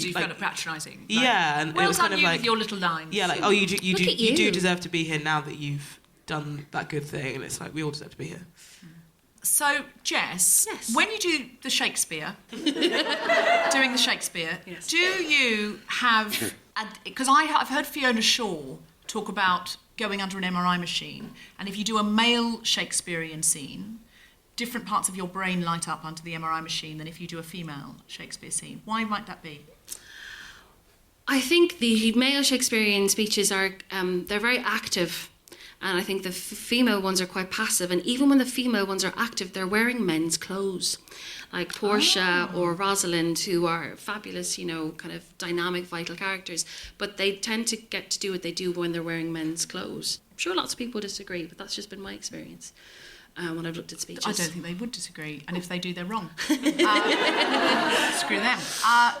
you feel it patronising? Yeah, and well it was done kind of you with your little lines. Yeah, you do deserve to be here now that you've done that good thing, and it's we all deserve to be here. So, Jess, yes. When you do the Shakespeare, doing the Shakespeare, yes. Do you have... Because I've heard Fiona Shaw talk about going under an MRI machine, and if you do a male Shakespearean scene, different parts of your brain light up under the MRI machine than if you do a female Shakespeare scene. Why might that be? I think the male Shakespearean speeches are, they're very active, and I think the female ones are quite passive, and even when the female ones are active, they're wearing men's clothes, like Portia or Rosalind, who are fabulous, kind of dynamic, vital characters, but they tend to get to do what they do when they're wearing men's clothes. I'm sure lots of people disagree, but that's just been my experience when I've looked at speeches. I don't think they would disagree, and if they do, they're wrong. Screw them.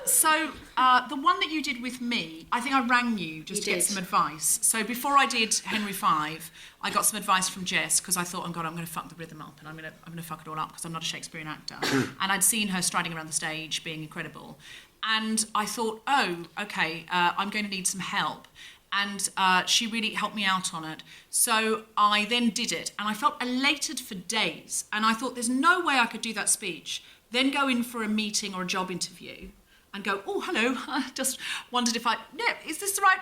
So the one that you did with me, I think I rang you just to get some advice. So before I did Henry V, I got some advice from Jess, because I thought, oh God, I'm going to fuck the rhythm up, and I'm going to fuck it all up because I'm not a Shakespearean actor. And I'd seen her striding around the stage being incredible. And I thought, oh, okay, I'm going to need some help. And she really helped me out on it. So I then did it, and I felt elated for days. And I thought, there's no way I could do that speech, then go in for a meeting or a job interview, and go, oh, hello, I just wondered if is this the right,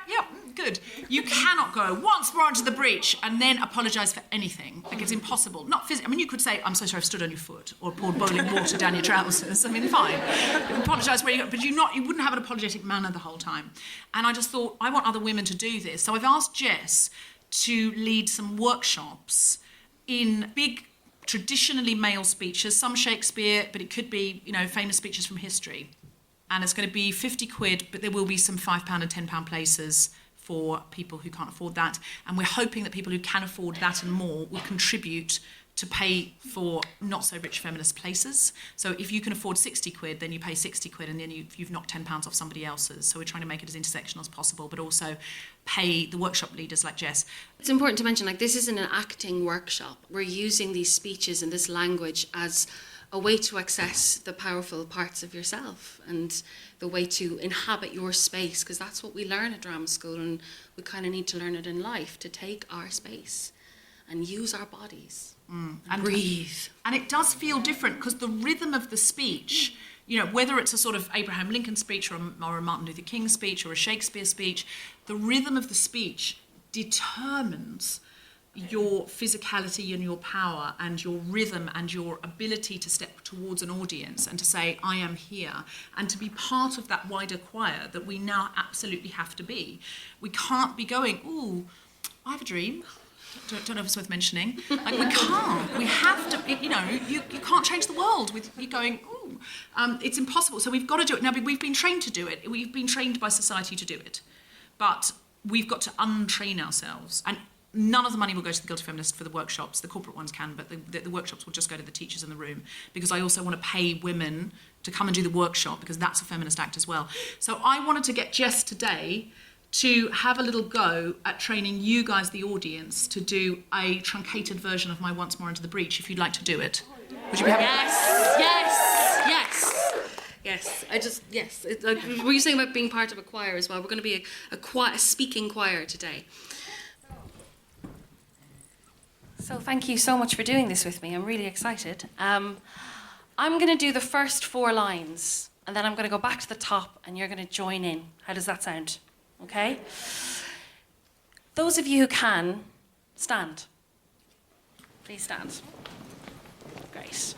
good. You cannot go once more onto the breach and then apologise for anything. Like, it's impossible. Not physically. I mean, you could say, I'm so sorry, I've stood on your foot, or poured boiling water down your trousers. I mean, fine. You apologise where you go, but you wouldn't have an apologetic manner the whole time. And I just thought, I want other women to do this. So I've asked Jess to lead some workshops in big, traditionally male speeches, some Shakespeare, but it could be, famous speeches from history. And it's going to be 50 quid, but there will be some £5 and £10 places for people who can't afford that. And we're hoping that people who can afford that and more will contribute to pay for not so rich feminist places. So if you can afford 60 quid, then you pay 60 quid, and then you've knocked £10 off somebody else's. So we're trying to make it as intersectional as possible, but also pay the workshop leaders like Jess. It's important to mention, this isn't an acting workshop. We're using these speeches and this language as a way to access the powerful parts of yourself and the way to inhabit your space, because that's what we learn at drama school, and we kind of need to learn it in life, to take our space and use our bodies and breathe. And it does feel different, because the rhythm of the speech, whether it's a sort of Abraham Lincoln speech or a Martin Luther King speech or a Shakespeare speech, the rhythm of the speech determines your physicality and your power and your rhythm and your ability to step towards an audience and to say, I am here, and to be part of that wider choir that we now absolutely have to be. We can't be going, ooh, I have a dream. Don't know if it's worth mentioning. Like, we can't. We have to, you can't change the world with you going, ooh. It's impossible. So we've got to do it. Now, we've been trained to do it. We've been trained by society to do it. But we've got to untrain ourselves. And none of the money will go to the Guilty Feminist for the workshops. The corporate ones can, but the workshops will just go to the teachers in the room, because I also want to pay women to come and do the workshop, because that's a feminist act as well. So I wanted to get Jess today to have a little go at training you guys, the audience, to do a truncated version of my Once More Into the Breach, if you'd like to do it. Would you be happy? Yes. Were you saying about being part of a choir as well? We're going to be a speaking choir today. So thank you so much for doing this with me. I'm really excited. I'm going to do the first 4 lines, and then I'm going to go back to the top, and you're going to join in. How does that sound? Okay? Those of you who can, stand. Please stand. Great.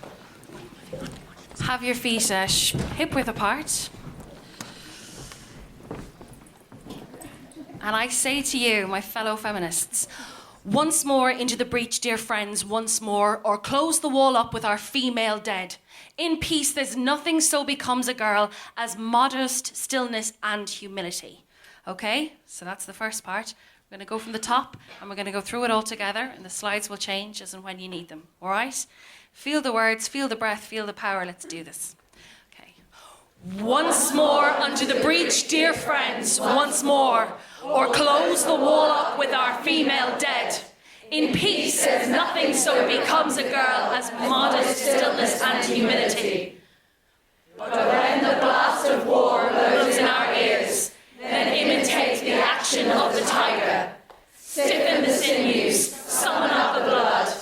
Have your feet hip-width apart. And I say to you, my fellow feminists, once more into the breach, dear friends, once more, or close the wall up with our female dead. In peace, there's nothing so becomes a girl as modest stillness and humility. Okay, so that's the first part. We're going to go from the top, and we're going to go through it all together, and the slides will change as and when you need them, all right? Feel the words, feel the breath, feel the power. Let's do this. Okay. Once more unto the breach, dear friends, once more, or close the wall up with our female dead. In peace, there's nothing so becomes a girl as modest stillness and humility. But when the blast of war blows in our ears, then imitate the action of the tiger. Stiffen the sinews, summon up the blood.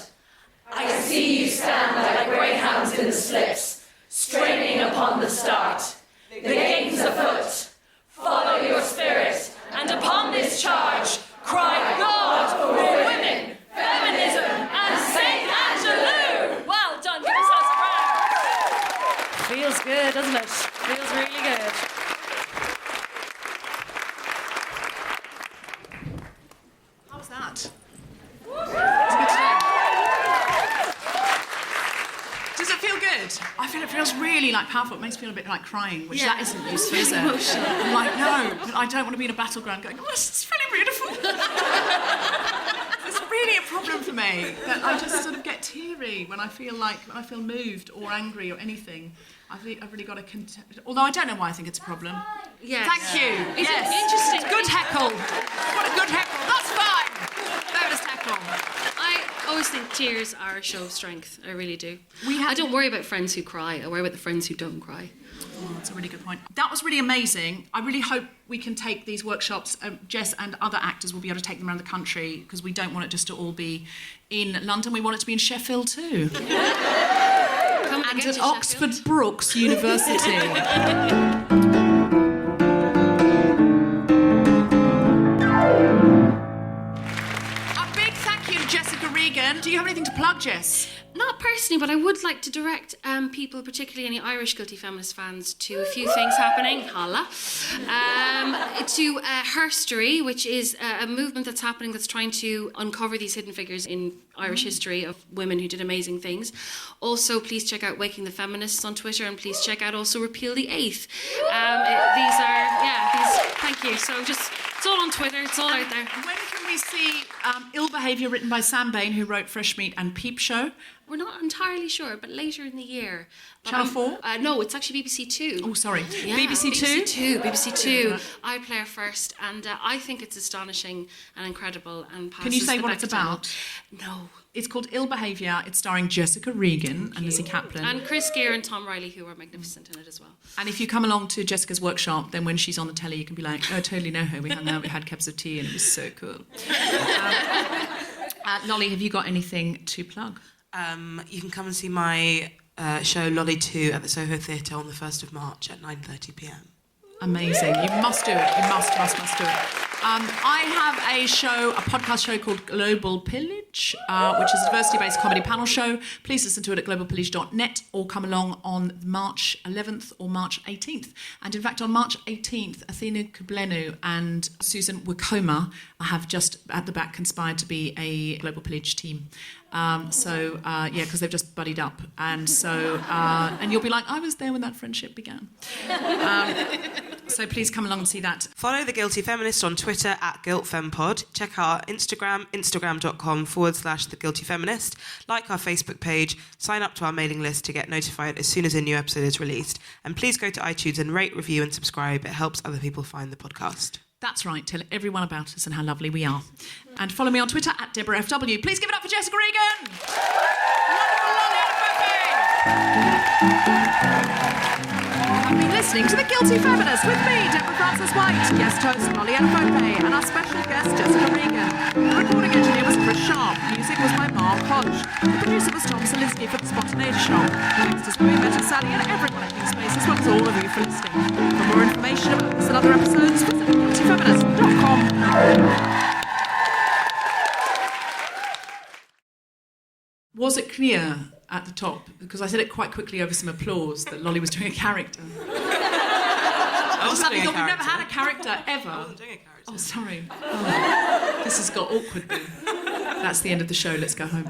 I see you stand like greyhounds in the slips, straining upon the start. The game's afoot. Follow your spirit, and upon this charge, cry God for women, feminism, and St. ANGELOU! Well done, give yourselves a round. Feels good, doesn't it? Feels really good. How's that? Does it feel good? I feel it feels really powerful. It makes me feel a bit like crying, which that isn't useful, is it? Emotional. I'm like, no, but I don't want to be in a battleground going, oh, this is really beautiful. It's really a problem for me that I just sort of get teary when I feel moved or angry or anything. I've really got to although I don't know why I think it's a problem. Yes. Thank you. It's yes. interesting. Good heckle. What a good heckle. That's fine. Feminist heckle. always think tears are a show of strength. I really do. I don't worry about friends who cry. I worry about the friends who don't cry. Oh, that's a really good point. That was really amazing. I really hope we can take these workshops. Jess and other actors will be able to take them around the country, because we don't want it just to all be in London. We want it to be in Sheffield too. And at Oxford Brookes University. Jessica Regan. Do you have anything to plug, Jess? Not personally, but I would like to direct people, particularly any Irish Guilty Feminist fans, to a few things happening. Holla. To Herstory, which is a movement that's happening that's trying to uncover these hidden figures in Irish history of women who did amazing things. Also, please check out Waking the Feminists on Twitter, and please check out also Repeal the Eighth. Thank you. So just, it's all on Twitter, it's all out there. When can we see Ill Behaviour, written by Sam Bain, who wrote Fresh Meat and Peep Show? We're not entirely sure, but later in the year. Channel 4? No, it's actually BBC Two. Oh, sorry. Yeah, BBC Two? BBC Two. I play her first, and I think it's astonishing and incredible and passes. Can you say the what it's about? No. It's called Ill Behaviour. It's starring Jessica Regan and Lizzie Kaplan. And Chris Gere and Tom Riley, who are magnificent in it as well. And if you come along to Jessica's workshop, then when she's on the telly, you can be like, oh, I totally know her. We hung out, we had cups of tea, and it was so cool. Lolly, have you got anything to plug? You can come and see my show Lolly 2 at the Soho Theatre on the 1st of March at 9:30pm. Amazing. You must do it. You must do it. I have a podcast show called Global Pillage, which is a diversity-based comedy panel show. Please listen to it at globalpillage.net, or come along on March 11th or March 18th. And in fact, on March 18th, Athena Kublenu and Susan Wakoma have just at the back conspired to be a Global Pillage team. Because they've just buddied up. And so, and you'll be like, I was there when that friendship began. So please come along and see that. Follow The Guilty Feminist on Twitter at GuiltFemPod. Check out our Instagram, instagram.com/The Guilty Feminist. Like our Facebook page. Sign up to our mailing list to get notified as soon as a new episode is released. And please go to iTunes and rate, review and subscribe. It helps other people find the podcast. That's right, tell everyone about us and how lovely we are. And follow me on Twitter at Deborah FW. Please give it up for Jessica Regan! Wonderful Lolly Adefope! I've been listening to The Guilty Feminist with me, Deborah Frances-White, guest host Lolly Adefope, and our special guest Jessica Regan. The recording engineer was Chris Sharp. Music was by Mark Hodge. The producer was Tom Salinsky for The Spontaneity Shop. Thanks to Spoon Better Sally and everyone at King Space, as well as all of you for listening. For more information about this and other episodes, visit guiltyfeminist.com. Was it clear at the top, because I said it quite quickly over some applause, that Lolly was doing a character? I wasn't doing a character. We've never had a character ever. I wasn't doing a character. Oh, sorry. Oh, this has got awkward. That's the end of the show. Let's go home.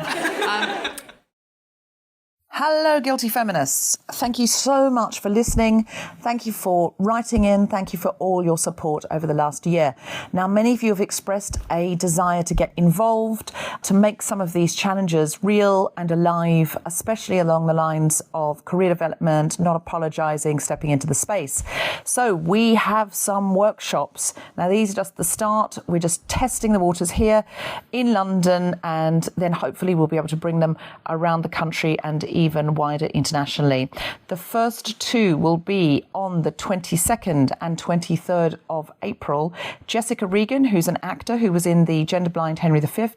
Hello, Guilty Feminists. Thank you so much for listening. Thank you for writing in. Thank you for all your support over the last year. Now, many of you have expressed a desire to get involved, to make some of these challenges real and alive, especially along the lines of career development, not apologising, stepping into the space. So we have some workshops. Now, these are just the start. We're just testing the waters here in London, and then hopefully we'll be able to bring them around the country and even wider internationally. The first two will be on the 22nd and 23rd of April. Jessica Regan, who's an actor who was in the Gender Blind Henry V,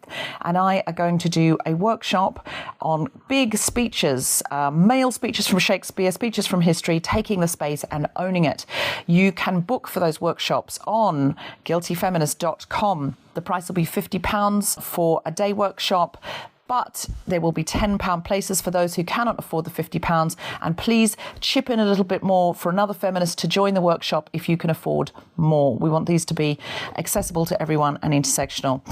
and I are going to do a workshop on big speeches, male speeches from Shakespeare, speeches from history, taking the space and owning it. You can book for those workshops on guiltyfeminist.com. The price will be £50 for a day workshop, but there will be £10 places for those who cannot afford the £50. And please chip in a little bit more for another feminist to join the workshop if you can afford more. We want these to be accessible to everyone and intersectional.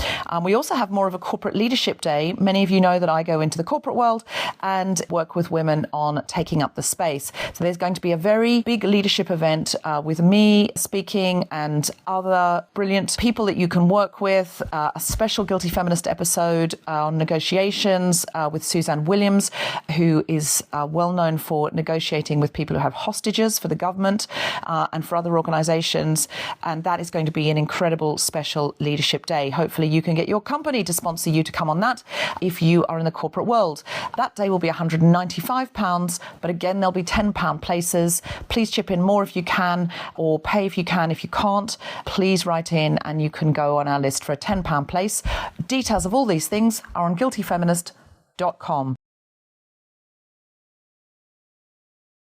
We also have more of a corporate leadership day. Many of you know that I go into the corporate world and work with women on taking up the space. So there's going to be a very big leadership event with me speaking and other brilliant people that you can work with, a special Guilty Feminist episode on negotiation, organisations, with Suzanne Williams, who is well known for negotiating with people who have hostages for the government and for other organisations. And that is going to be an incredible special leadership day. Hopefully you can get your company to sponsor you to come on that if you are in the corporate world. That day will be £195, but again, there'll be £10 places. Please chip in more if you can, or pay if you can. If you can't, please write in and you can go on our list for a £10 place. Details of all these things are on guiltyfeminist.com.